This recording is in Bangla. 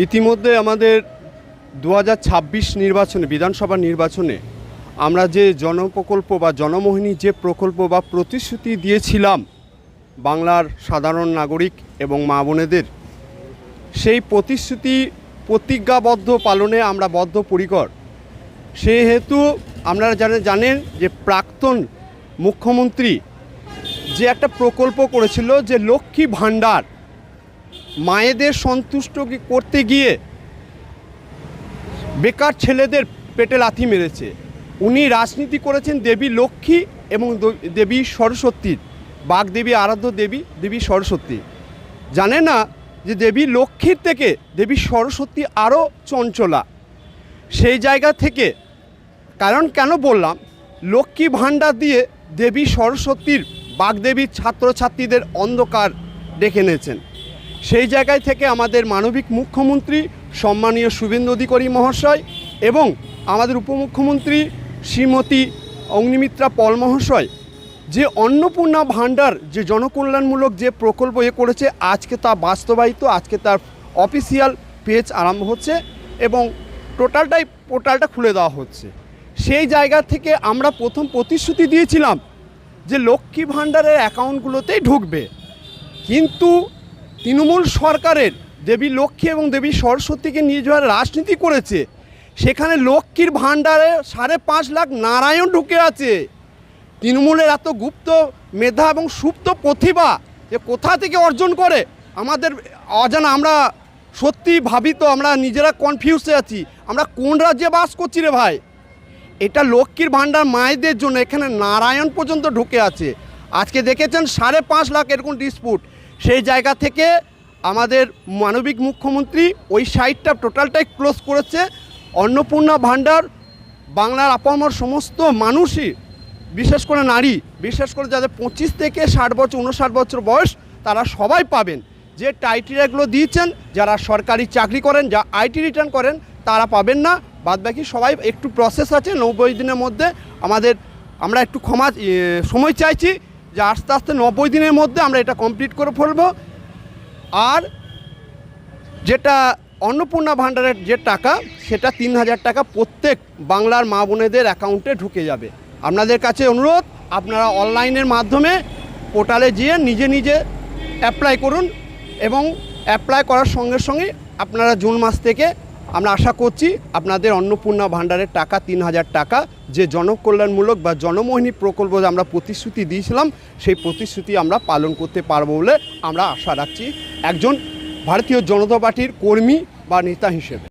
ইতিমধ্যে আমাদের 2026 নির্বাচনে, বিধানসভা নির্বাচনে আমরা যে জনপ্রকল্প বা জনমোহিনী যে প্রকল্প বা প্রতিশ্রুতি দিয়েছিলাম বাংলার সাধারণ নাগরিক এবং মা বোনেদের, সেই প্রতিশ্রুতি প্রতিজ্ঞাবদ্ধ পালনে আমরা বদ্ধপরিকর। সেহেতু আপনারা জানেন যে প্রাক্তন মুখ্যমন্ত্রী যে একটা প্রকল্প করেছিল যে লক্ষ্মী ভাণ্ডার, মায়েদের সন্তুষ্ট করতে গিয়ে বেকার ছেলেদের পেটে লাথি মেরেছে। উনি রাজনীতি করেছেন দেবী লক্ষ্মী এবং দেবী সরস্বতীর, বাগদেবী আরাধ্য দেবী সরস্বতী। জানে না যে দেবী লক্ষ্মীর থেকে দেবী সরস্বতী আরও চঞ্চলা। সেই জায়গা থেকে, কারণ কেন বললাম, লক্ষ্মী ভাণ্ডার দিয়ে দেবী সরস্বতীর, বাগদেবীর ছাত্রছাত্রীদের অন্ধকার ডেকে নিয়েছেন। সেই জায়গায় থেকে আমাদের মানবিক মুখ্যমন্ত্রী সম্মানীয় শুভেন্দু অধিকারী মহাশয় এবং আমাদের উপমুখ্যমন্ত্রী শ্রীমতী অগ্নিমিত্রা পল মহাশয় যে অন্নপূর্ণা ভাণ্ডার, যে জনকল্যাণমূলক যে প্রকল্প করেছে, আজকে তা বাস্তবায়িত। আজকে তার অফিসিয়াল পেজ আরম্ভ হচ্ছে এবং পোর্টালটা খুলে দেওয়া হচ্ছে। সেই জায়গা থেকে আমরা প্রথম প্রতিশ্রুতি দিয়েছিলাম যে লক্ষ্মী ভাণ্ডারের অ্যাকাউন্টগুলোতেই ঢুকবে, কিন্তু তৃণমূল সরকারের দেবী লক্ষ্মী এবং দেবী সরস্বতীকে নিয়ে যাওয়ার রাজনীতি করেছে। সেখানে লক্ষ্মীর ভাণ্ডারে 5.5 লাখ নারায়ণ ঢুকে আছে। তৃণমূলের এত গুপ্ত মেধা এবং সুপ্ত প্রতিভা যে কোথা থেকে অর্জন করে আমাদের অজানা। আমরা সত্যি ভাবি তো, আমরা নিজেরা কনফিউজে আছি, আমরা কোন রাজ্যে বাস করছি রে ভাই। এটা লক্ষ্মীর ভাণ্ডার মায়েদের জন্য, এখানে নারায়ণ পর্যন্ত ঢুকে আছে। আজকে দেখেছেন 5.5 লাখ এরকম ডিসপুট। সেই জায়গা থেকে আমাদের মানবিক মুখ্যমন্ত্রী ওই সাইটটা টোটালটাই ক্লোজ করেছে। অন্নপূর্ণা ভাণ্ডার বাংলার আপামর সমস্ত মানুষই, বিশেষ করে নারী, বিশেষ করে যাদের 25 থেকে 60 বছর 59 বছর বয়স, তারা সবাই পাবেন। যে টাইটেরিয়াগুলো দিয়েছেন, যারা সরকারি চাকরি করেন, যা আইটি রিটার্ন করেন, তারা পাবেন না। বাদবাকি সবাই একটু প্রসেস আছে, 90 দিনের মধ্যে আমরা একটু সময় চাইছি যে আস্তে আস্তে 90 দিনের মধ্যে আমরা এটা কমপ্লিট করে ফেলব। আর যেটা অন্নপূর্ণা ভাণ্ডারের যে টাকা, সেটা 3000 টাকা প্রত্যেক বাংলার মা বোনেদের অ্যাকাউন্টে ঢুকে যাবে। আপনাদের কাছে অনুরোধ, আপনারা অনলাইনের মাধ্যমে পোর্টালে গিয়ে নিজে নিজে অ্যাপ্লাই করুন এবং অ্যাপ্লাই করার সঙ্গে সঙ্গে আপনারা জুন মাস থেকে আমরা আশা করছি আপনাদের অন্নপূর্ণা ভাণ্ডারের টাকা 3000 টাকা, যে জনকল্যাণমূলক বা জনমোহিনী প্রকল্প আমরা প্রতিশ্রুতি দিয়েছিলাম, সেই প্রতিশ্রুতি আমরা পালন করতে পারবো বলে আমরা আশা রাখছি একজন ভারতীয় জনতা পার্টির কর্মী বা নেতা হিসেবে।